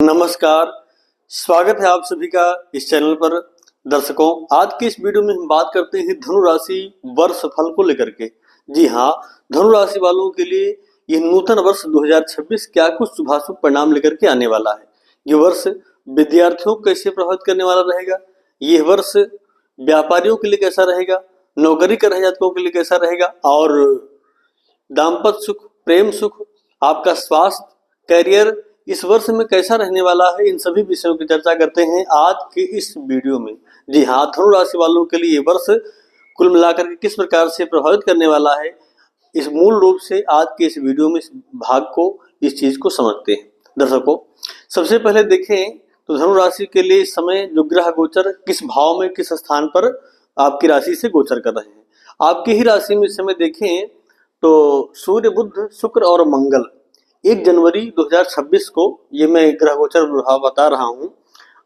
नमस्कार, स्वागत है आप सभी का इस चैनल पर। दर्शकों, आज की इस वीडियो में हम बात करते हैं धनु राशि वर्ष फल को लेकर के। जी हाँ, धनु राशि वालों के लिए यह नूतन वर्ष 2026 क्या कुछ शुभाशुभ परिणाम लेकर के आने वाला है। ये वर्ष विद्यार्थियों को कैसे प्रभावित करने वाला रहेगा, यह वर्ष व्यापारियों के लिए कैसा रहेगा, नौकरी कर रहे जातकों के लिए कैसा रहेगा, और दाम्पत्य सुख, प्रेम सुख, आपका स्वास्थ्य, करियर इस वर्ष में कैसा रहने वाला है, इन सभी विषयों की चर्चा करते हैं आज के इस वीडियो में। जी हाँ, धनु राशि वालों के लिए ये वर्ष कुल मिलाकर के किस प्रकार से प्रभावित करने वाला है, इस मूल रूप से आज के इस वीडियो में इस भाग को, इस चीज को समझते हैं। दर्शकों, सबसे पहले देखें तो धनु राशि के लिए इस समय जो ग्रह गोचर किस भाव में, किस स्थान पर आपकी राशि से गोचर कर रहे हैं। आपकी ही राशि में इस समय देखें तो सूर्य, बुध, शुक्र और मंगल 1 जनवरी 2026 को, ये मैं ग्रह गोचर प्रभाव बता रहा हूं,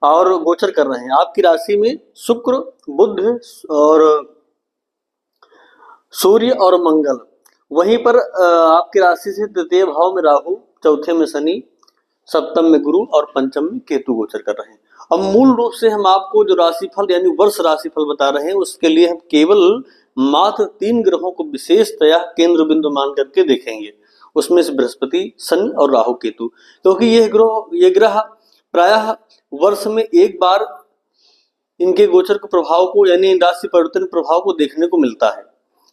और गोचर कर रहे हैं आपकी राशि में शुक्र, बुध और सूर्य और मंगल। वहीं पर आपकी राशि से तृतीय भाव में राहु, चौथे में शनि, सप्तम में गुरु और पंचम में केतु गोचर कर रहे हैं। अब मूल रूप से हम आपको जो राशिफल यानी वर्ष राशिफल बता रहे हैं, उसके लिए हम केवल मात्र 3 ग्रहों को विशेषतया केंद्र बिंदु मान करके देखेंगे। उसमें से बृहस्पति, शनि और राहु केतु, क्योंकि ये ग्रह प्रायः वर्ष में एक बार इनके गोचर के प्रभाव को यानी राशि परिवर्तन प्रभाव को देखने को मिलता है।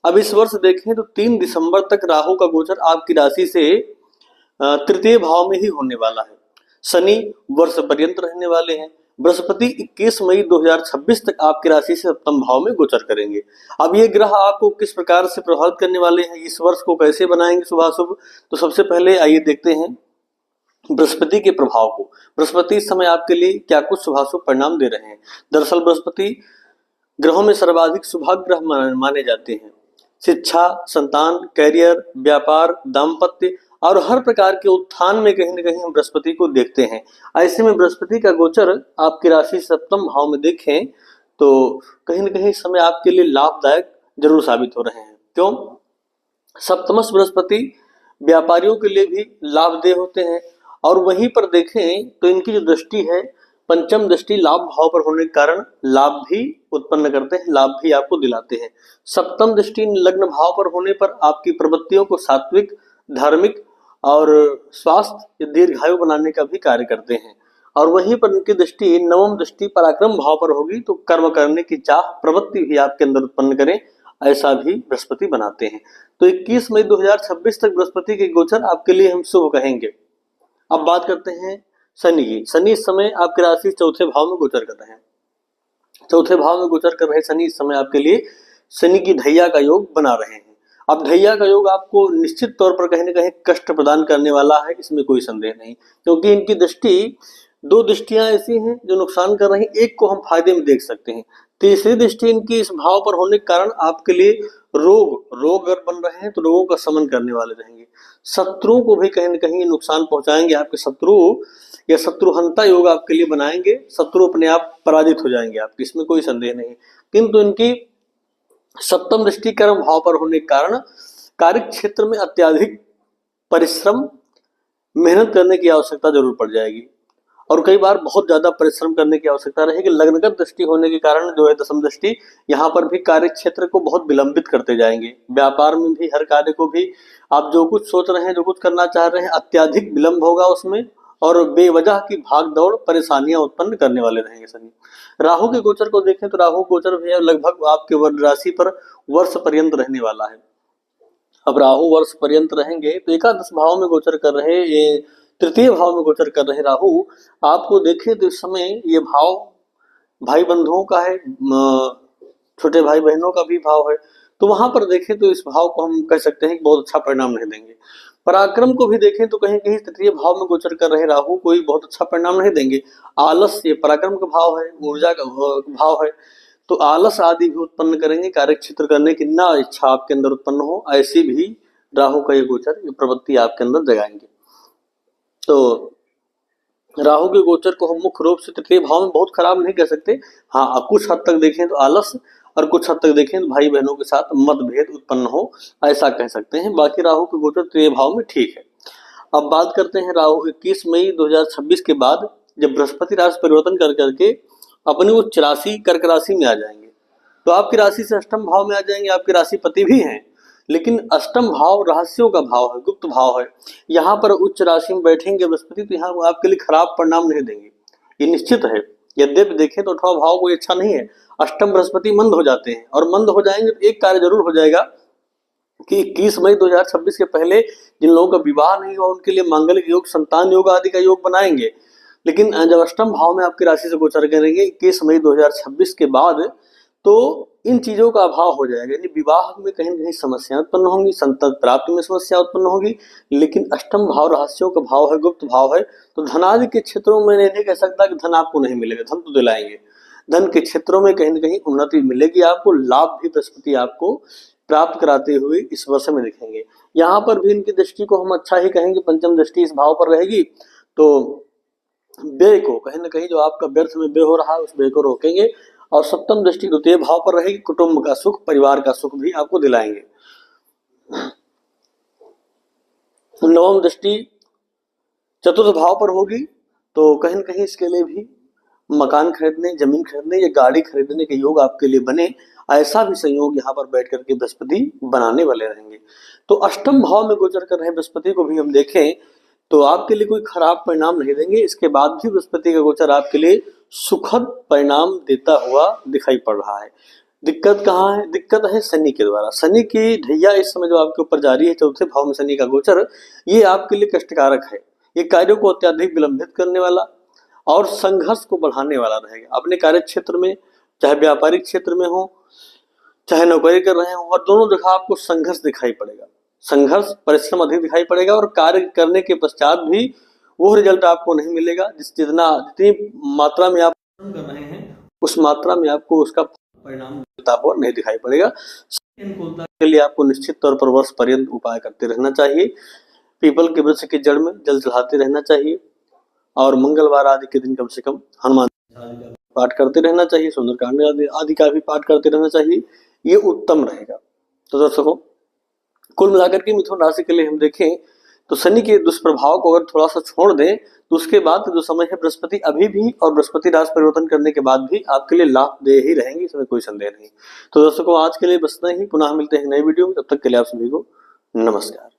अब इस वर्ष देखें तो 3 दिसंबर तक राहु का गोचर आपकी राशि से तृतीय भाव में ही होने वाला है। शनि वर्ष पर्यंत रहने वाले हैं। बृहस्पति 21 मई 2026 तक आपकी राशि से सप्तम भाव में गोचर करेंगे। अब ये ग्रह आपको किस प्रकार से प्रभावित करने वाले हैं, इस वर्ष को कैसे बनाएंगे शुभाशुभ, तो सबसे पहले आइए देखते हैं बृहस्पति के प्रभाव को। बृहस्पति इस समय आपके लिए क्या कुछ शुभाशुभ परिणाम दे रहे हैं। दरअसल बृहस्पति ग्रहों में सर्वाधिक शुभाग्रह ग्रह माने जाते हैं। शिक्षा, संतान, कैरियर, व्यापार, दाम्पत्य और हर प्रकार के उत्थान में कहीं न कहीं हम बृहस्पति को देखते हैं। ऐसे में बृहस्पति का गोचर आपकी राशि सप्तम भाव में देखें तो कहीं न कहीं समय आपके लिए लाभदायक जरूर साबित हो रहे हैं। क्यों? सप्तमस्थ बृहस्पति व्यापारियों के लिए भी लाभदेय होते हैं, और वहीं पर देखें तो इनकी जो दृष्टि है, पंचम दृष्टि लाभ भाव पर होने के कारण लाभ भी उत्पन्न करते हैं, लाभ भी आपको दिलाते हैं। सप्तम दृष्टि लग्न भाव पर होने पर आपकी प्रवृत्तियों को सात्विक, धार्मिक और स्वास्थ्य दीर्घायु बनाने का भी कार्य करते हैं। और वहीं पर उनकी दृष्टि नवम दृष्टि पराक्रम भाव पर होगी तो कर्म करने की चाह, प्रवृत्ति भी आपके अंदर उत्पन्न करें, ऐसा भी बृहस्पति बनाते हैं। तो 21 मई 2026 तक बृहस्पति के गोचर आपके लिए हम शुभ कहेंगे। अब बात करते हैं शनि की। शनि इस समय आपकी राशि चौथे भाव में गोचर कर रहे हैं। चौथे भाव में गोचर कर रहे शनि इस समय आपके लिए शनि की ढैया का योग बना रहे हैं। अब ढैया का योग आपको निश्चित तौर पर कहीं न कहीं कष्ट प्रदान करने वाला है, इसमें कोई संदेह नहीं, क्योंकि इनकी दृष्टि, 2 दृष्टियां ऐसी हैं जो नुकसान कर रही हैं, एक को हम फायदे में देख सकते हैं। तीसरी दृष्टि इनकी इस भाव पर होने के कारण आपके लिए रोग अगर बन रहे हैं तो रोगों का शमन करने वाले रहेंगे। शत्रुओं को भी कहीं न कहीं नुकसान पहुंचाएंगे। आपके शत्रु या शत्रुहंता योग आपके लिए बनाएंगे, शत्रु अपने आप पराजित हो जाएंगे आपके, इसमें कोई संदेह नहीं। किंतु इनकी सप्तम दृष्टि कर्म भाव पर होने के कारण कार्य क्षेत्र में अत्यधिक परिश्रम, मेहनत करने की आवश्यकता जरूर पड़ जाएगी, और कई बार बहुत ज्यादा परिश्रम करने की आवश्यकता रहेगी। लग्नगत दृष्टि होने के कारण जो है दशम दृष्टि, यहाँ पर भी कार्य क्षेत्र को बहुत विलंबित करते जाएंगे। व्यापार में भी हर कार्य को भी आप जो कुछ सोच रहे हैं, जो कुछ करना चाह रहे हैं, अत्यधिक विलंब होगा उसमें, और बेवजह की भाग दौड़ परेशानियां उत्पन्न करने वाले रहेंगे शनि। राहु के गोचर को देखें तो राहु गोचर भी लगभग आपके राशि पर वर्ष पर्यंत रहने वाला है। अब राहु वर्ष पर्यंत रहेंगे तो एकादश भाव में गोचर कर रहे, ये तृतीय भाव में गोचर कर रहे राहु, आपको देखें तो इस समय ये भाव भाई बंधुओं का है, छोटे भाई बहनों का भी भाव है, तो वहां पर देखें तो इस भाव को हम कह सकते हैं कि बहुत अच्छा परिणाम नहीं देंगे। पराक्रम को भी देखें तो कहीं कहीं तृतीय भाव में गोचर कर रहे राहु कोई बहुत अच्छा परिणाम नहीं देंगे। आलस्य पराक्रम का भाव है, ऊर्जा का भाव है, तो आलस आदि भी उत्पन्न करेंगे। कार्य क्षेत्र करने की ना इच्छा आपके अंदर उत्पन्न हो, ऐसी भी राहु का ये गोचर, ये प्रवृत्ति आपके अंदर जगाएंगे। तो राहु के गोचर को हम मुख्य रूप से तृतीय भाव में बहुत खराब नहीं कह सकते। हाँ, कुछ हद तक देखें तो आलस, और कुछ हद तक देखें तो भाई बहनों के साथ मतभेद उत्पन्न हो, ऐसा कह सकते हैं। बाकी राहु के गोचर तृतीय भाव में ठीक है। अब बात करते हैं राहु 21 मई 2026 के बाद, जब बृहस्पति राशि परिवर्तन कर करके अपनी उच्च राशि कर्क राशि में आ जाएंगे, तो आपकी राशि से अष्टम भाव में आ जाएंगे। आपके राशिपति भी हैं, लेकिन अष्टम भाव रहस्यों का भाव है, गुप्त भाव है। यहाँ पर उच्च राशि में बैठेंगे बृहस्पति, तो यहाँ आपके लिए खराब परिणाम नहीं देंगे, ये निश्चित है। यद्यपि देखें तो अठवां भाव कोई अच्छा नहीं है, अष्टम बृहस्पति मंद हो जाते हैं, और मंद हो जाएंगे तो एक कार्य जरूर हो जाएगा कि 21 मई 2026 के पहले जिन लोगों का विवाह नहीं हुआ उनके लिए मांगलिक योग, संतान योग आदि का योग बनाएंगे। लेकिन जब अष्टम भाव में आपकी राशि से गोचर करेंगे 21 मई 2026 के बाद, तो इन चीजों का अभाव हो जाएगा, यानी विवाह में कहीं न कहीं समस्याएं उत्पन्न होंगी, संतान प्राप्ति में समस्या उत्पन्न होगी। लेकिन अष्टम भाव रहस्यों का भाव है, गुप्त भाव है, तो धनादि के क्षेत्रों में नहीं कह सकता कि धन आपको नहीं मिलेगा, धन तो दिलाएंगे। धन के क्षेत्रों में कहीं न कहीं उन्नति मिलेगी, आपको लाभ भी बृहस्पति आपको प्राप्त कराते हुए इस वर्ष में दिखेंगे। यहाँ पर भी इनकी दृष्टि को हम अच्छा ही कहेंगे, पंचम दृष्टि इस भाव पर रहेगी, तो व्यय को कहीं न कहीं जो आपका व्यर्थ में व्यय हो रहा है उस व्यय को रोकेंगे। और सप्तम दृष्टि द्वितीय भाव पर रहेगी, कुटुंब का सुख, परिवार का सुख भी आपको दिलाएंगे। नवम दृष्टि चतुर्थ भाव पर होगी, तो कहीं न कहीं इसके लिए भी मकान खरीदने, जमीन खरीदने या गाड़ी खरीदने के योग आपके लिए बने, ऐसा भी संयोग यहाँ पर बैठ करके बृहस्पति बनाने वाले रहेंगे। तो अष्टम भाव में गोचर कर रहे बृहस्पति को भी हम देखें तो आपके लिए कोई खराब परिणाम नहीं देंगे। इसके बाद भी बृहस्पति का गोचर आपके लिए सुखद परिणाम देता हुआ दिखाई पड़ रहा है। दिक्कत कहाँ है? दिक्कत है शनि के द्वारा। शनि की ढैया इस समय जो आपके ऊपर जारी है, चौथे भाव में शनि का गोचर, ये आपके लिए कष्टकारक है। ये कार्यों को अत्यधिक विलंबित करने वाला और संघर्ष को बढ़ाने वाला रहेगा। अपने कार्य क्षेत्र में, चाहे व्यापारिक क्षेत्र में हो, चाहे नौकरी कर रहे हो, और दोनों जगह आपको संघर्ष दिखाई पड़ेगा। संघर्ष, परिश्रम अधिक दिखाई पड़ेगा, और कार्य करने के पश्चात भी वो रिजल्ट आपको नहीं मिलेगा जितनी मात्रा में आप कर रहे हैं, उस मात्रा में आपको उसका परिणाम मिलता हुआ नहीं दिखाई पड़ेगा। अनुकूलता के लिए आपको निश्चित तौर पर वर्ष पर्यंत उपाय करते रहना चाहिए। पीपल के वृक्ष की जड़ में जल चढ़ाते रहना चाहिए, और मंगलवार आदि के दिन कम से कम हनुमान पाठ करते रहना चाहिए, सुंदरकांड आदि का भी पाठ करते रहना चाहिए, ये उत्तम रहेगा। तो दर्शकों, कुल मिलाकर के मिथुन राशि के लिए हम देखें तो शनि के दुष्प्रभाव को अगर थोड़ा सा छोड़ दें तो उसके बाद जो समय है बृहस्पति अभी भी और बृहस्पति राशि परिवर्तन करने के बाद भी आपके लिए लाभदेय ही रहेंगे, इसमें कोई संदेह नहीं। तो दर्शकों, आज के लिए बस इतना ही। पुनः मिलते हैं नई वीडियो में, तब तक के लिए आप सभी को नमस्कार।